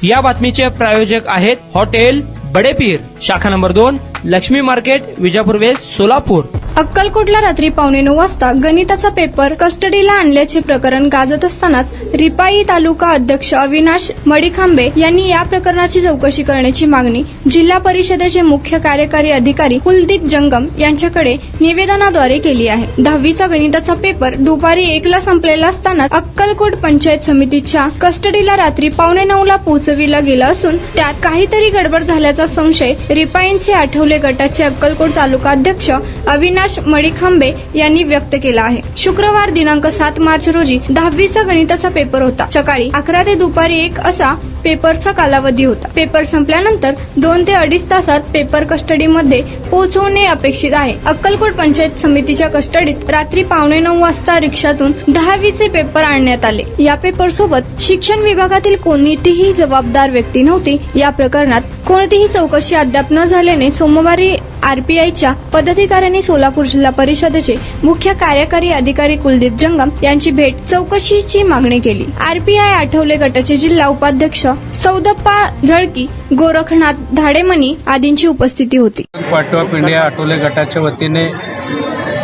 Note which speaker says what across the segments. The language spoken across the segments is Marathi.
Speaker 1: या बातमीचे प्रायोजक आहेत हॉटेल बडेपीर, शाखा number 2, Laxmi market, Vijapur west, Solapur.
Speaker 2: अक्कलकोटला रात्री 9:15 वाजता गणिताचा पेपर कस्टडीला आणल्याचे प्रकरण गाजत असतानाच रिपाई तालुका अध्यक्ष अविनाश मडीखांबे यांनी या प्रकरणाची चौकशी करण्याची मागणी जिल्हा परिषदेचे मुख्य कार्यकारी अधिकारी कुलदीप जंगम यांच्याकडे निवेदनाद्वारे केली आहे. 10वीचा गणिताचा पेपर दुपारी 1ला संपलेला असताना अक्कलकोट पंचायत समितीच्या कस्टडीला रात्री 8:45ला पोहोचविला गेला असून त्यात काहीतरी गडबड झाल्याचा संशय रिपाईंचे आठवले गटाचे अक्कलकोट तालुका अध्यक्ष अविनाश मडीखांबे यांनी व्यक्त केला आहे. शुक्रवार दिनांक 7 मार्च रोजी 10वीचा गणिताचा पेपर होता. सकाळी 11 ते दुपारी 1 असा पेपरचा कालावधी होता. पेपर संपल्यानंतर 2 ते 2.5 तासात पेपर कस्टडीमध्ये पोहोचवणे अपेक्षित आहे. अक्कलकोट पंचायत समितीच्या कस्टडीत रात्री 8:45 वाजता रिक्षातून 10वीचे पेपर आणण्यात आले. या पेपर सोबत शिक्षण विभागातील कोणतीही जबाबदार व्यक्ती नव्हती. या प्रकरणात कोणतीही चौकशी अद्याप न झाल्याने सोमवारी आरपीआयच्या पदाधिकाऱ्यांनी सोलापूर जिल्हा परिषदेचे मुख्य कार्यकारी अधिकारी कुलदीप जंगम यांची भेट चौकशीची मागणी केली. आरपीआय आठवले गटाचे जिल्हा उपाध्यक्ष सौदप्पा झळकी, गोरखनाथ धाडेमणी आदींची उपस्थिती होती.
Speaker 3: पार्टी ऑफ इंडिया आठवले गटाच्या वतीने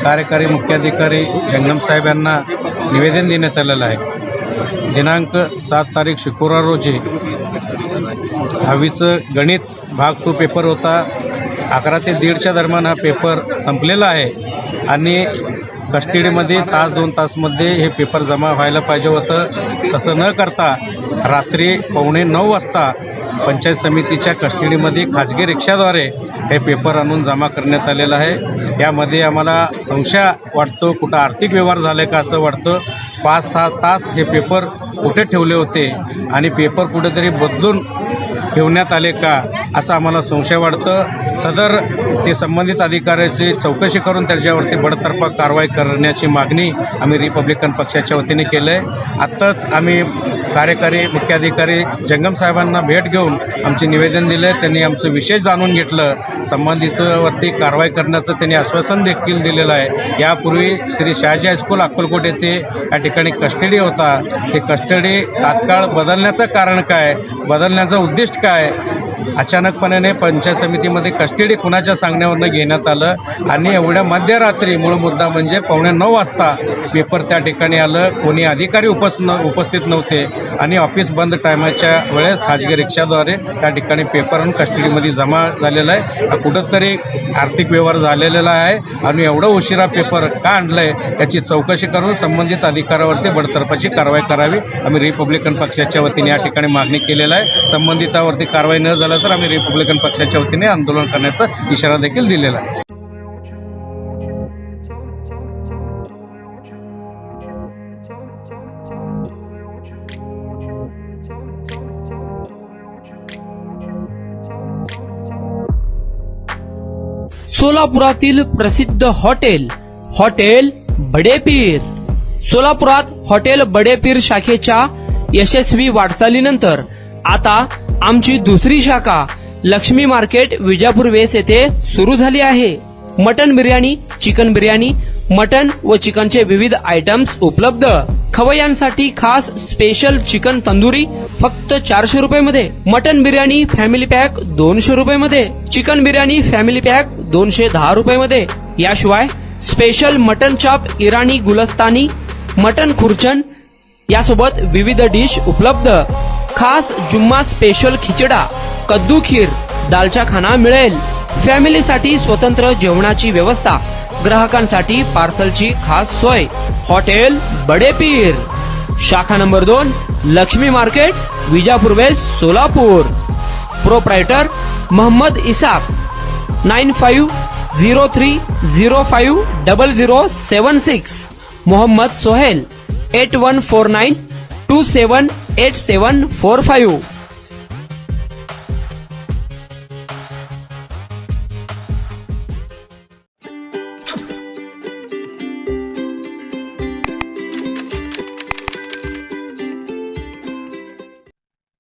Speaker 3: कार्यकारी मुख्याधिकारी जंगम साहेब यांना निवेदन देण्यात आलेलं आहे. दिनांक 7 तारीख शुक्रवार रोजी 10वीचं गणित भाग 2 पेपर होता. 11 ते 1:30च्या दरम्यान हा पेपर संपलेला आहे आणि कस्टडीमध्ये 2 तासमध्ये हे पेपर जमा व्हायला पाहिजे होतं. तसं न करता रात्री 8:45 वाजता पंचायत समितीच्या कस्टडीमध्ये खाजगी रिक्षाद्वारे हे पेपर आणून जमा करण्यात आलेलं आहे. यामध्ये आम्हाला संशय वाटतो, कुठं आर्थिक व्यवहार झाले का असं वाटतं. 5-6 तास हे पेपर कुठे ठेवले होते आणि पेपर कुठेतरी बदलून ठेवण्यात आले का असं आम्हाला संशय वाटतं. सदर ते संबंधित अधिकाऱ्याची चौकशी करून त्याच्यावरती बडतर्फ कारवाई करण्याची मागणी आम्ही रिपब्लिकन पक्षाच्या वतीने केलं आहे. आत्ताच आम्ही कार्यकारी मुख्याधिकारी जंगम साहेबांना भेट घेऊन आमचे निवेदन दिले. त्यांनी आमचं विषय जाणून घेतलं. संबंधितवरती कारवाई करण्याचं त्यांनी आश्वासन देखील दिलेलं आहे. यापूर्वी श्री शहाजी हायस्कूल अक्कलकोट येथे या ठिकाणी कस्टडी होता. हे कस्टडी तात्काळ बदलण्याचं कारण काय, बदलण्याचं उद्दिष्ट काय, अचानकपणे पंचायत समितीमध्ये कस्टडी कुणाच्या सांगण्यावरनं घेण्यात आलं आणि एवढ्या मध्यरात्री मूळ मुद्दा म्हणजे 8:45 वाजता पेपर त्या ठिकाणी आलं. कोणी अधिकारी उपस्थित नव्हते आणि ऑफिस बंद टायमाच्या वेळेस खाजगी रिक्षाद्वारे त्या ठिकाणी पेपर आणून कस्टडीमध्ये जमा झालेला आहे. कुठंतरी आर्थिक व्यवहार झालेला आहे आणि एवढं उशिरा पेपर का आणलं आहे याची चौकशी करून संबंधित अधिकाऱ्यावरती बडतर्फाची कारवाई करावी आम्ही रिपब्लिकन पक्षाच्या वतीने या ठिकाणी मागणी केलेला आहे. संबंधितावरती कारवाई न झालं तर आम्ही रिपब्लिकन पक्षाच्या वतीने आंदोलन करण्याचा इशारा देखील दिलेला आहे.
Speaker 1: सोलापुरातील प्रसिद्ध हॉटेल बडेपीर. सोलापुरात हॉटेल बडेपीर शाखेच्या यशस्वी वाटचालीनंतर आता आमची दुसरी शाखा लक्ष्मी मार्केट, विजापूर वेस्ट येथे सुरू झाली आहे. Mutton biryani, chicken biryani, mutton व चिकनचे विविध आयटम्स उपलब्ध. खवय्यांसाठी खास स्पेशल चिकन तंदुरी फक्त 400 रुपये. मटन बिर्याणी फॅमिली पॅक 200 रुपये. चिकन बिर्याणी फॅमिली पॅक 210 रुपये. याशिवाय स्पेशल मटन चॉप, इराणी गुलस्तानी, मटन खुर्चन यासोबत विविध डिश उपलब्ध. खास जुम्मा स्पेशल खिचडा, कद्दू खीर, दालचा खाना मिळेल. फॅमिलीसाठी स्वतंत्र जेवणाची व्यवस्था, ग्राहकांसाठी पार्सलची खास सोय. हॉटेल बडेपीर, शाखा number 2, Laxmi market, Vijapur west, Solapur. Proprietor Mohammed Isaq. 9503050076. Mohammed Sohail. 8149278745.